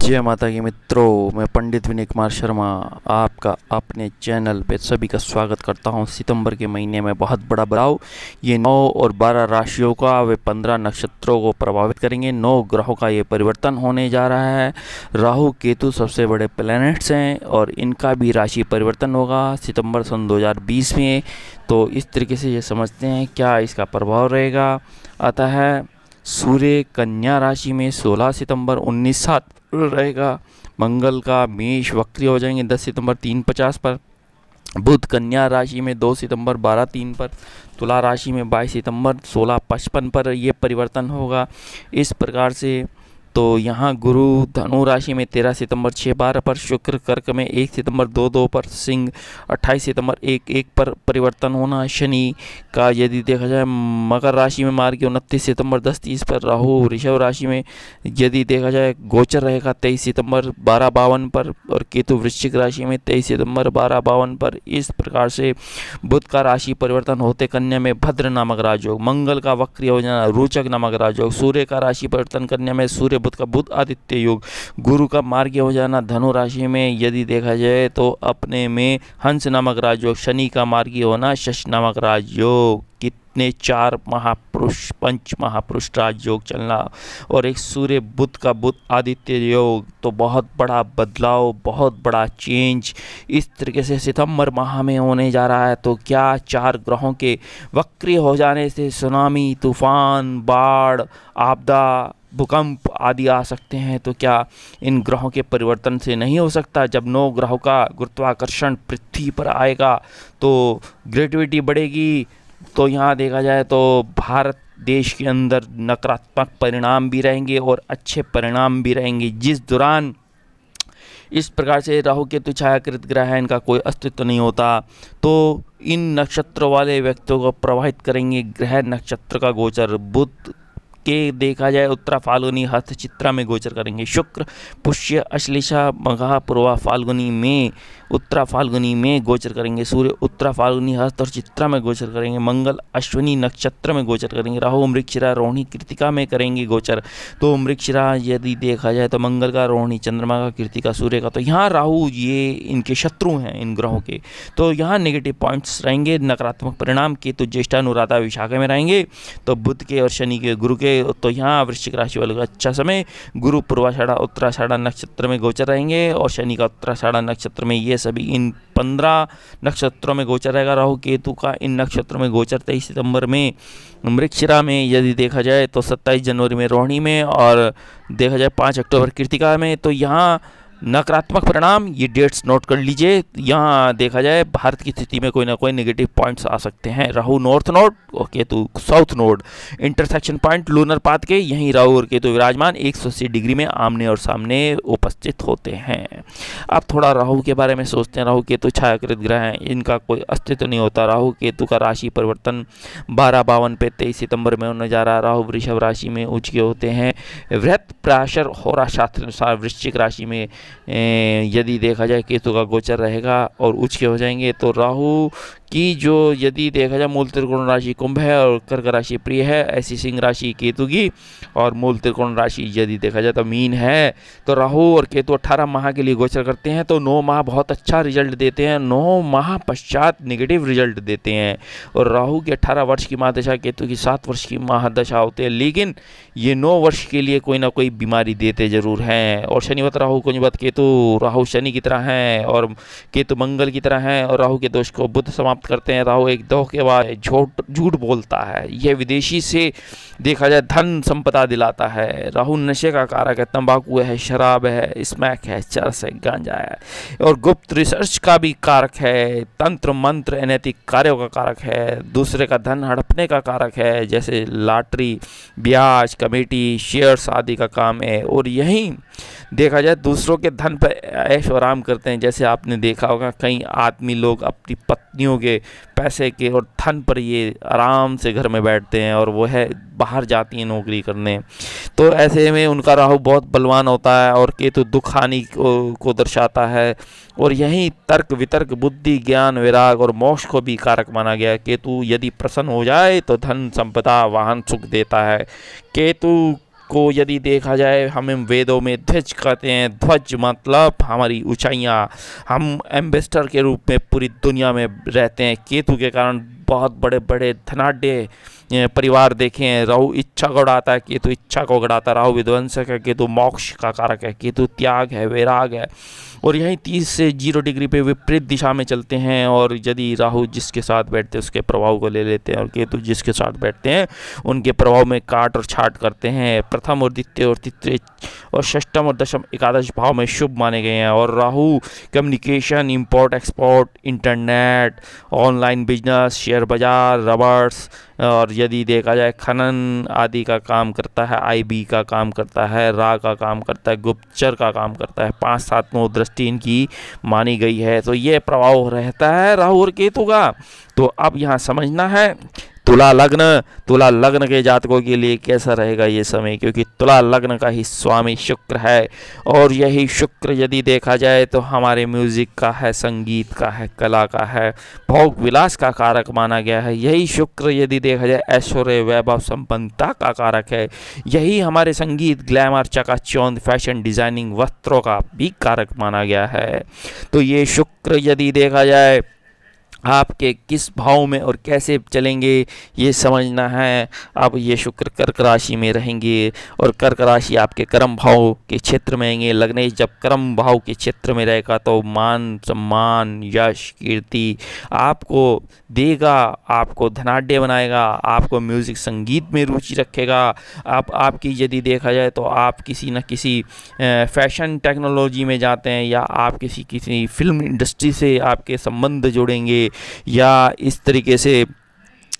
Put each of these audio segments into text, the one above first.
जय माता की मित्रों, मैं पंडित विनय कुमार शर्मा आपका अपने चैनल पे सभी का स्वागत करता हूं। सितंबर के महीने में बहुत बड़ा बदलाव, ये 9 और 12 राशियों का वे 15 नक्षत्रों को प्रभावित करेंगे। 9 ग्रहों का ये परिवर्तन होने जा रहा है। राहु केतु सबसे बड़े प्लैनेट्स हैं और इनका भी राशि परिवर्तन होगा सितंबर सन 2020 में। तो इस तरीके से ये समझते हैं क्या इसका प्रभाव रहेगा। अतः सूर्य कन्या राशि में 16 सितंबर 19/7 रहेगा। मंगल का मेष वक्री हो जाएंगे 10 सितंबर 3:50 पर। बुध कन्या राशि में 2 सितंबर 12:03 पर। तुला राशि में 22 सितंबर 16:55 पर ये परिवर्तन होगा। इस प्रकार से तो यहाँ गुरु धनु राशि में 13 सितंबर 6:12 पर। शुक्र कर्क में 1 सितंबर 2:02 पर। सिंह 28 सितंबर 1:1 पर परिवर्तन होना। शनि का यदि देखा जाए मकर राशि में मार्ग 29 सितंबर 10:30 पर। राहु वृषभ राशि में यदि देखा जाए गोचर रहेगा 23 सितंबर 12:52 पर। और केतु वृश्चिक राशि में 23 सितंबर 12:52 पर। इस प्रकार से बुध का राशि परिवर्तन होते कन्या में भद्र नामक राजयोग, मंगल का वक्री हो जाना रोचक नामक राजयोग, सूर्य का राशि परिवर्तन कन्या में सूर्य बुध का बुध आदित्य योग, गुरु का मार्ग हो जाना धनु राशि में यदि देखा जाए तो अपने में हंस नामक राजयोग, शनि का मार्गी होना शश नामक राजयोग। कितने 4 महापुरुष पंच महापुरुष राजयोग चलना और एक सूर्य बुध का बुध आदित्य योग। तो बहुत बड़ा बदलाव, बहुत बड़ा चेंज इस तरीके से सितंबर माह में होने जा रहा है। तो क्या 4 ग्रहों के वक्री हो जाने से सुनामी, तूफान, बाढ़, आपदा, भूकंप आदि आ सकते हैं? तो क्या इन ग्रहों के परिवर्तन से नहीं हो सकता? जब 9 ग्रहों का गुरुत्वाकर्षण पृथ्वी पर आएगा तो ग्रेविटी बढ़ेगी। तो यहाँ देखा जाए तो भारत देश के अंदर नकारात्मक परिणाम भी रहेंगे और अच्छे परिणाम भी रहेंगे। जिस दौरान इस प्रकार से राहु केतु छायाकृत ग्रह है, इनका कोई अस्तित्व नहीं होता, तो इन नक्षत्रों वाले व्यक्तियों को प्रभावित करेंगे ग्रह नक्षत्र का गोचर। बुध के देखा जाए उत्तरा फाल्गुनी हस्त चित्रा में गोचर करेंगे। शुक्र पुष्य अश्लेषा मघा पूर्वा फाल्गुनी में उत्तरा फाल्गुनी में गोचर करेंगे। सूर्य उत्तरा फाल्गुनी हस्त और चित्रा में गोचर करेंगे। मंगल अश्विनी नक्षत्र में गोचर करेंगे। राहु मृगशिरा रोहिणी कृतिका में करेंगे गोचर। तो मृगशिरा यदि देखा जाए तो मंगल का, रोहिणी चंद्रमा का, कृतिका सूर्य का। तो यहाँ राहु ये इनके शत्रु हैं इन ग्रहों के। तो यहाँ नेगेटिव पॉइंट्स रहेंगे, नकारात्मक परिणाम। केतु ज्येष्ठा अनुराधा विशाखा में रहेंगे। तो बुध के और शनि के, गुरु के, तो यहाँ वृश्चिक राशि वालों का अच्छा समय। गुरु पूर्वाषाढ़ा उत्तराषाढ़ा नक्षत्र में गोचर रहेंगे और शनि का उत्तराषाढ़ा नक्षत्र में। ये सभी इन 15 नक्षत्रों में गोचर रहेगा। राहु केतु का इन नक्षत्रों में गोचर 23 सितंबर में मृगशिरा में यदि देखा जाए तो 27 जनवरी में रोहिणी में और देखा जाए 5 अक्टूबर कृतिका में। तो यहाँ नकारात्मक परिणाम, ये डेट्स नोट कर लीजिए। यहाँ देखा जाए भारत की स्थिति में कोई ना कोई नेगेटिव पॉइंट्स आ सकते हैं। राहु नॉर्थ नोड और Ketu south node, intersection point lunar path के, यहीं राहु और केतु विराजमान 180 डिग्री में आमने और सामने उपस्थित होते हैं। अब थोड़ा राहु के बारे में सोचते हैं। राहु केतु छायाकृत ग्रह हैं, इनका कोई अस्तित्व नहीं होता। राहु केतु का राशि परिवर्तन 12:52 पे 23 सितंबर में होने जा रहा है। राहु वृषभ राशि में उच्च के होते हैं। वृहत प्राशर होरा शास्त्र अनुसार वृश्चिक राशि में यदि देखा जाए केतु का गोचर रहेगा और उच्च के हो जाएंगे। तो राहु की जो यदि देखा जाए मूल त्रिकोण राशि कुंभ है और कर्क राशि प्रिय है, ऐसी सिंह राशि केतु की। और मूल त्रिकोण राशि यदि देखा जाए तो मीन है। तो राहु और केतु 18 माह के लिए गोचर करते हैं। तो 9 माह बहुत अच्छा रिजल्ट देते हैं, 9 माह पश्चात नेगेटिव रिजल्ट देते हैं। और राहु की 18 वर्ष की महादशा, केतु की 7 वर्ष की महादशा होते हैं। लेकिन ये 9 वर्ष के लिए कोई ना कोई बीमारी देते जरूर हैं। और शनिवत राहु कुंजवत केतु, राहु शनि की तरह हैं और केतु मंगल की तरह हैं। और राहु के दोष को बुध समाप्त करते हैं। राहु एक धोखेबाज, झूठ बोलता है, यह विदेशी से देखा जाए धन संपदा दिलाता है। राहु नशे का कारक है, तंबाकू है, शराब है, स्मैक है, चरस है, गांजा है। और गुप्त रिसर्च का भी कारक है, तंत्र मंत्र अनैतिक कार्यों का कारक है, दूसरे का धन हड़पने का कारक है, जैसे लॉटरी, ब्याज, कमेटी, शेयर्स आदि का काम है। और यही देखा जाए दूसरों के धन पर ऐश और आराम करते हैं। जैसे आपने देखा होगा कई आदमी लोग अपनी पत्नियों के पैसे के और धन पर ये आराम से घर में बैठते हैं और वो है बाहर जाती हैं नौकरी करने। तो ऐसे में उनका राहु बहुत बलवान होता है और केतु दुख हानि को दर्शाता है। और यही तर्क वितर्क, बुद्धि, ज्ञान, वैराग और मोक्ष को भी कारक माना गया है। केतु यदि प्रसन्न हो जाए तो धन संपदा वाहन सुख देता है। केतु को यदि देखा जाए, हमें वेदों में ध्वज कहते हैं। ध्वज मतलब हमारी ऊंचाइयाँ, हम एम्बेसडर के रूप में पूरी दुनिया में रहते हैं। केतु के कारण बहुत बड़े बड़े धनाढ्य परिवार देखे हैं। राहु इच्छा को उड़ाता है, केतु इच्छा को उड़ाता है। राहु विध्वंसक है, केतु मोक्ष का कारक है। केतु त्याग है, वैराग है। और यहीं 30 से 0 डिग्री पे विपरीत दिशा में चलते हैं। और यदि राहु जिसके साथ बैठते हैं उसके प्रभाव को ले लेते हैं, और केतु जिसके साथ बैठते हैं उनके प्रभाव में काट और छाट करते हैं। प्रथम और द्वितीय और तृतीय और षष्ठम और दशम एकादश भाव में शुभ माने गए हैं। और Rahu communication, import export, internet, online business, share बाजार, रबर्स, और यदि देखा जाए खनन आदि का काम करता है। आईबी का काम करता है, रा का काम करता है, गुप्तचर का काम करता है। 5-7 दृष्टि इनकी मानी गई है। तो ये प्रभाव रहता है राहु और केतु का। तो अब यहाँ समझना है तुला लग्न के जातकों के लिए कैसा रहेगा ये समय, क्योंकि तुला लग्न का ही स्वामी शुक्र है। और यही शुक्र यदि देखा जाए तो हमारे म्यूजिक का है, संगीत का है, कला का है, भोग विलास का कारक माना गया है। यही शुक्र यदि देखा जाए ऐश्वर्य, वैभव, संपन्नता का कारक है। यही हमारे संगीत, ग्लैमर, चकाचौंध, फैशन, डिजाइनिंग, वस्त्रों का भी कारक माना गया है। तो ये शुक्र यदि देखा जाए आपके किस भाव में और कैसे चलेंगे ये समझना है। अब ये शुक्र कर्क राशि में रहेंगे और कर्क राशि आपके कर्म भाव के क्षेत्र में आएंगे। लग्नेश जब कर्म भाव के क्षेत्र में रहेगा तो मान, सम्मान, यश, कीर्ति आपको देगा, आपको धनाढ्य बनाएगा, आपको म्यूज़िक, संगीत में रुचि रखेगा। आपकी यदि देखा जाए तो आप किसी न किसी फैशन टेक्नोलॉजी में जाते हैं, या आप किसी फिल्म इंडस्ट्री से आपके संबंध जुड़ेंगे, या इस तरीके से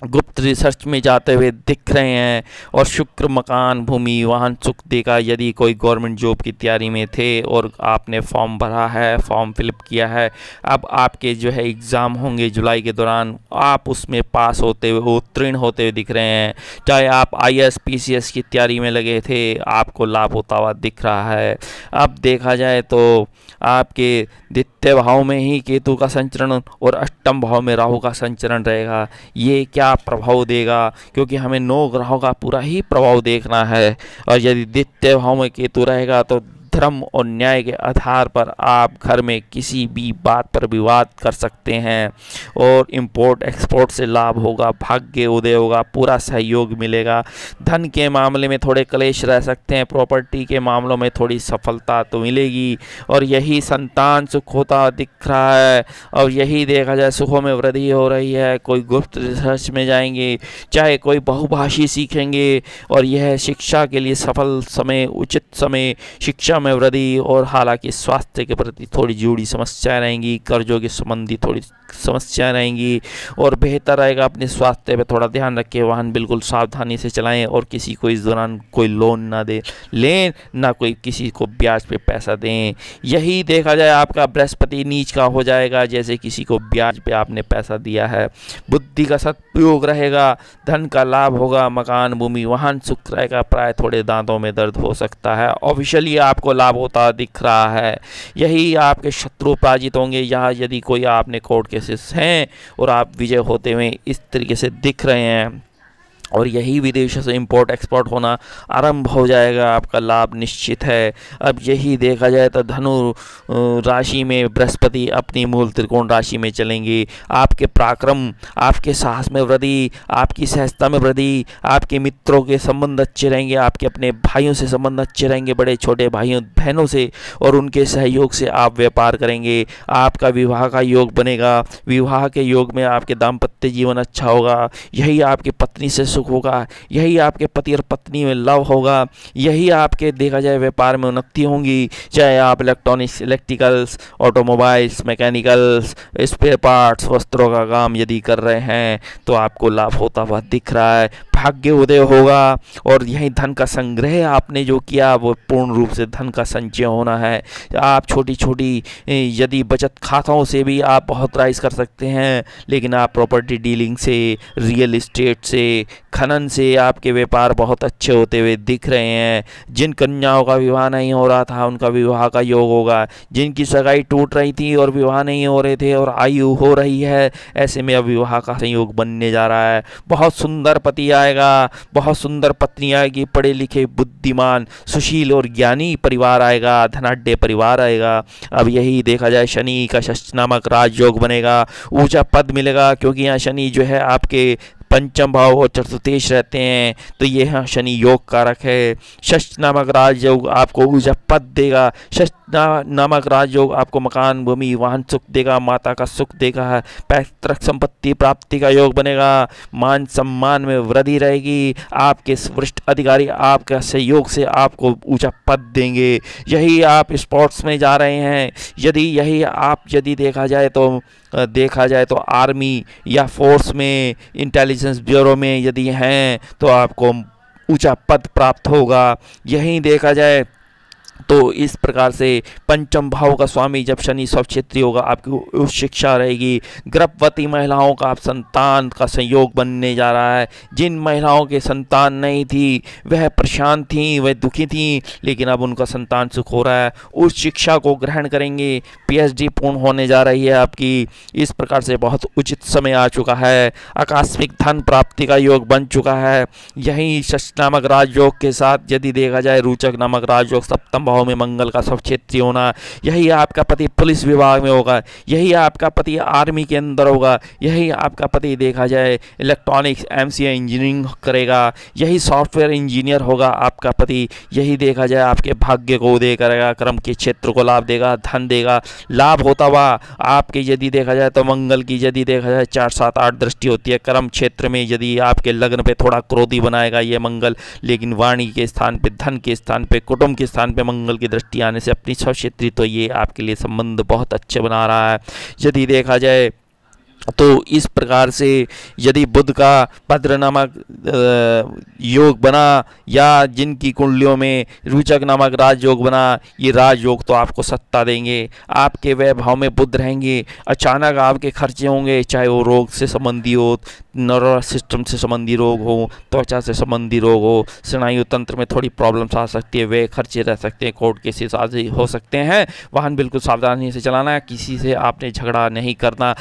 गुप्त रिसर्च में जाते हुए दिख रहे हैं। और शुक्र मकान, भूमि, वाहन सुख देगा। यदि कोई गवर्नमेंट जॉब की तैयारी में थे और आपने फॉर्म भरा है, फॉर्म फिलअप किया है, अब आपके जो है एग्ज़ाम होंगे जुलाई के दौरान, आप उसमें पास होते हुए, उत्तीर्ण होते हुए दिख रहे हैं। चाहे आप IAS PCS की तैयारी में लगे थे, आपको लाभ होता हुआ दिख रहा है। अब देखा जाए तो आपके द्वितीय भाव में ही केतु का संचरण और अष्टम भाव में राहु का संचरण रहेगा। ये क्या प्रभाव देगा, क्योंकि हमें 9 ग्रहों का पूरा ही प्रभाव देखना है। और यदि द्वितीय भाव में केतु रहेगा तो धर्म और न्याय के आधार पर आप घर में किसी भी बात पर विवाद कर सकते हैं, और इंपोर्ट एक्सपोर्ट से लाभ होगा, भाग्य उदय होगा, पूरा सहयोग मिलेगा। धन के मामले में थोड़े क्लेश रह सकते हैं, प्रॉपर्टी के मामलों में थोड़ी सफलता तो मिलेगी। और यही संतान सुख होता दिख रहा है। और यही देखा जाए सुखों में वृद्धि हो रही है। कोई गुप्त रिसर्च में जाएंगे, चाहे कोई बहुभाषी सीखेंगे, और यह शिक्षा के लिए सफल समय, उचित समय, शिक्षा में वृद्धि। और हालांकि स्वास्थ्य के प्रति थोड़ी जुड़ी समस्याएं रहेंगी, कर्जों के संबंधी थोड़ी समस्याएं रहेंगी। और बेहतर रहेगा अपने स्वास्थ्य पे थोड़ा ध्यान रखें, वाहन बिल्कुल सावधानी से चलाएं, और किसी को इस दौरान कोई लोन ना दे लें, ना कोई किसी को ब्याज पे पैसा दें। यही देखा जाए आपका बृहस्पति नीच का हो जाएगा, जैसे किसी को ब्याज पे आपने पैसा दिया है। बुद्धि का सदुपयोग रहेगा, धन का लाभ होगा, मकान, भूमि, वाहन सुख रहेगा। प्राय थोड़े दांतों में दर्द हो सकता है। ऑफिशियली आपको लाभ होता दिख रहा है। यही आपके शत्रु पराजित होंगे। यहाँ यदि कोई आपने कोर्ट केसेस हैं और आप विजय होते हुए इस तरीके से दिख रहे हैं, और यही विदेशों से इंपोर्ट एक्सपोर्ट होना आरंभ हो जाएगा, आपका लाभ निश्चित है। अब यही देखा जाए तो धनु राशि में बृहस्पति अपनी मूल त्रिकोण राशि में चलेंगे। आपके पराक्रम, आपके साहस में वृद्धि, आपकी सहजता में वृद्धि, आपके मित्रों के संबंध अच्छे रहेंगे, आपके अपने भाइयों से संबंध अच्छे रहेंगे, बड़े छोटे भाइयों बहनों से, और उनके सहयोग से आप व्यापार करेंगे। आपका विवाह का योग बनेगा। विवाह के योग में आपके दाम्पत्य जीवन अच्छा होगा। यही आपकी पत्नी से होगा, यही आपके पति और पत्नी में लव होगा। यही आपके देखा जाए व्यापार में उन्नति होंगी। चाहे आप electronics, electricals, automobiles, mechanicals, spare parts, वस्त्रों का काम यदि कर रहे हैं तो आपको लाभ होता हुआ दिख रहा है। भाग्य उदय होगा। और यही धन का संग्रह आपने जो किया वो पूर्ण रूप से धन का संचय होना है। आप छोटी छोटी यदि बचत खातों से भी आप बहुत राइज कर सकते हैं, लेकिन आप प्रॉपर्टी डीलिंग से, रियल इस्टेट से, खनन से आपके व्यापार बहुत अच्छे होते हुए दिख रहे हैं। जिन कन्याओं का विवाह नहीं हो रहा था उनका विवाह का योग होगा। जिनकी सगाई टूट रही थी और विवाह नहीं हो रहे थे और आयु हो रही है, ऐसे में अब विवाह का संयोग बनने जा रहा है। बहुत सुंदर पति आएगा। आएगा, बहुत सुंदर पत्नी आएगी, पढ़े लिखे बुद्धिमान सुशील और ज्ञानी परिवार आएगा, धनाढ्य परिवार आएगा। अब यही देखा जाए शनि का षष्ठ नामक राजयोग बनेगा, ऊंचा पद मिलेगा, क्योंकि यहाँ शनि जो है आपके पंचम भाव और चतुर्थेश रहते हैं, तो ये यहाँ शनि योग कारक है। षष्ठ नामक राजयोग आपको ऊर्जा पद देगा, षष्ठ नामक राजयोग आपको मकान भूमि वाहन सुख देगा, माता का सुख देगा, पैतृक संपत्ति प्राप्ति का योग बनेगा, मान सम्मान में वृद्धि रहेगी, आपके वरिष्ठ अधिकारी आपका सहयोग से आपको ऊंचा पद देंगे। यही आप स्पोर्ट्स में जा रहे हैं, यदि देखा जाए तो आर्मी या फोर्स में, इंटेलिजेंस ब्यूरो में यदि हैं तो आपको ऊंचा पद प्राप्त होगा। यहीं देखा जाए तो इस प्रकार से पंचम भाव का स्वामी जब शनि स्वक्षेत्री होगा, आपकी उच्च शिक्षा रहेगी। गर्भवती महिलाओं का आप संतान का संयोग बनने जा रहा है। जिन महिलाओं के संतान नहीं थी वह परेशान थी, वह दुखी थी, लेकिन अब उनका संतान सुख हो रहा है। उच्च शिक्षा को ग्रहण करेंगे, पीएचडी पूर्ण होने जा रही है आपकी। इस प्रकार से बहुत उचित समय आ चुका है। आकस्मिक धन प्राप्ति का योग बन चुका है। यही षष्ठ नामक राजयोग के साथ यदि देखा जाए रोचक नामक राजयोग सप्तम भाव में मंगल का स्वक्षेत्री होना, यही आपका पति पुलिस विभाग में होगा, यही आपका पति आर्मी के अंदर होगा, यही आपका पति देखा जाए इलेक्ट्रॉनिक्स एमसीए इंजीनियरिंग करेगा, यही सॉफ्टवेयर इंजीनियर होगा आपका पति। यही देखा जाए आपके भाग्य को उदय करेगा, कर्म के क्षेत्र को लाभ देगा, धन देगा, लाभ होता हुआ आपके यदि देखा जाए तो मंगल की यदि देखा जाए 4, 7, 8 दृष्टि होती है कर्म क्षेत्र में। यदि आपके लग्न पे थोड़ा क्रोधी बनाएगा ये मंगल, लेकिन वाणी के स्थान पे, धन के स्थान पे, कुटुंब के स्थान पे मंगल की दृष्टि आने से अपनी स्वक्षेत्री तो ये आपके लिए संबंध बहुत अच्छे बना रहा है। यदि देखा जाए तो इस प्रकार से यदि बुध का भद्र नामक योग बना, या जिनकी कुंडलियों में रोचक नामक राजयोग बना, ये राजयोग तो आपको सत्ता देंगे। आपके वैभव में बुध रहेंगे, अचानक आपके खर्चे होंगे, चाहे वो रोग से संबंधी हो, नर्वस सिस्टम से संबंधी रोग हो, त्वचा से संबंधी रोग हो, स्नायु तंत्र में थोड़ी प्रॉब्लम्स आ सकती है, वे खर्चे रह सकते हैं, कोर्ट केसेस आदि हो सकते हैं। वाहन बिल्कुल सावधानी से चलाना है, किसी से आपने झगड़ा नहीं करना,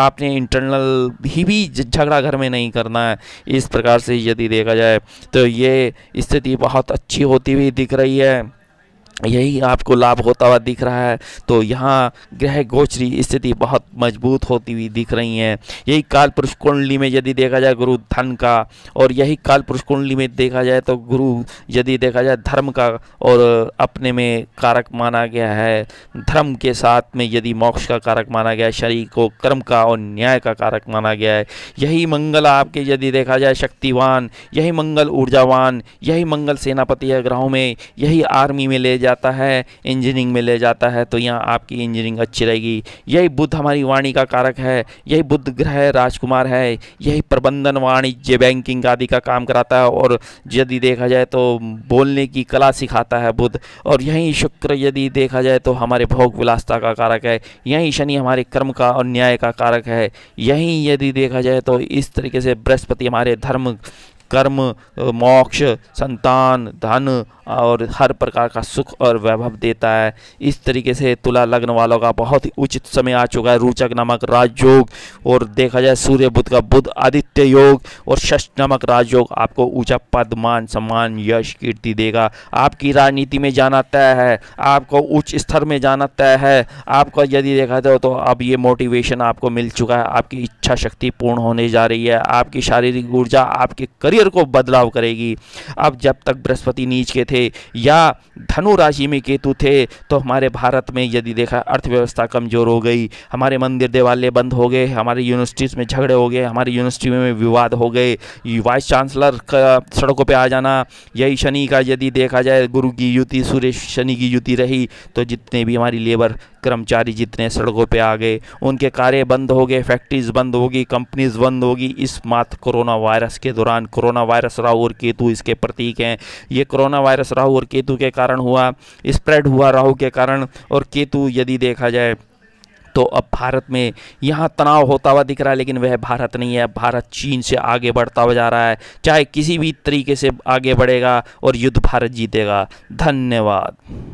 आपने इंटरनल भी झगड़ा घर में नहीं करना है। इस प्रकार से यदि देखा जाए तो ये स्थिति बहुत अच्छी होती हुई दिख रही है, यही आपको लाभ होता हुआ दिख रहा है। तो यहाँ ग्रह गोचरी स्थिति बहुत मजबूत होती हुई दिख रही हैं। यही काल पुरुष कुंडली में यदि देखा जाए गुरु धन का, और यही काल पुरुष कुंडली में देखा जाए तो गुरु यदि देखा जाए धर्म का और अपने में कारक माना गया है। धर्म के साथ में यदि मोक्ष का कारक माना गया है, शरीर को कर्म का और न्याय का कारक माना गया है। यही मंगल आपके यदि देखा जाए शक्तिवान, यही मंगल ऊर्जावान, यही मंगल सेनापति है ग्रहों में, यही आर्मी में ले जाता है, इंजीनियरिंग में ले जाता है, तो यहाँ आपकी इंजीनियरिंग अच्छी रहेगी। यही बुध हमारी वाणी का कारक है, यही बुध ग्रह राजकुमार है, यही प्रबंधन वाणिज्य बैंकिंग आदि का काम कराता है, और यदि देखा जाए तो बोलने की कला सिखाता है बुध। और यही शुक्र यदि देखा जाए तो हमारे भोग विलासता का कारक है। यही शनि हमारे कर्म का और न्याय का कारक है। यही यदि देखा जाए तो इस तरीके से बृहस्पति हमारे धर्म, कर्म, मोक्ष, संतान, धन और हर प्रकार का सुख और वैभव देता है। इस तरीके से तुला लग्न वालों का बहुत ही उचित समय आ चुका है। रोचक नामक राजयोग, और देखा जाए सूर्य बुध का बुध आदित्य योग, और षष्ठ नामक राजयोग आपको ऊंचा पद, मान, सम्मान, यश, कीर्ति देगा। आपकी राजनीति में जाना तय है, आपको उच्च स्तर में जाना तय है। आपको यदि देखा जाए तो अब ये मोटिवेशन आपको मिल चुका है, आपकी इच्छा शक्ति पूर्ण होने जा रही है। आपकी शारीरिक ऊर्जा आपके करियर को बदलाव करेगी। अब जब तक बृहस्पति नीच के थे या धनु राशि में केतु थे तो हमारे भारत में यदि देखा अर्थव्यवस्था कमजोर हो गई, हमारे मंदिर देवालय बंद हो गए, हमारी यूनिवर्सिटीज़ में झगड़े हो गए, हमारी यूनिवर्सिटी में विवाद हो गए, वाइस चांसलर का सड़कों पे आ जाना। यही शनि का यदि देखा जाए गुरु की युति, सूर्य शनि की युति रही तो जितने भी हमारी लेबर कर्मचारी जितने सड़कों पे आ गए, उनके कार्य बंद हो गए, फैक्ट्रीज बंद होगी, कंपनीज बंद होगी। इस मात्र कोरोना वायरस के दौरान, कोरोना वायरस राहु और केतु इसके प्रतीक हैं। ये कोरोना वायरस राहु और केतु के कारण हुआ, स्प्रेड हुआ राहु के कारण, और केतु यदि देखा जाए तो अब भारत में यहाँ तनाव होता हुआ दिख रहा है, लेकिन वह भारत नहीं है। भारत चीन से आगे बढ़ता हुआ जा रहा है, चाहे किसी भी तरीके से आगे बढ़ेगा और युद्ध भारत जीतेगा। धन्यवाद।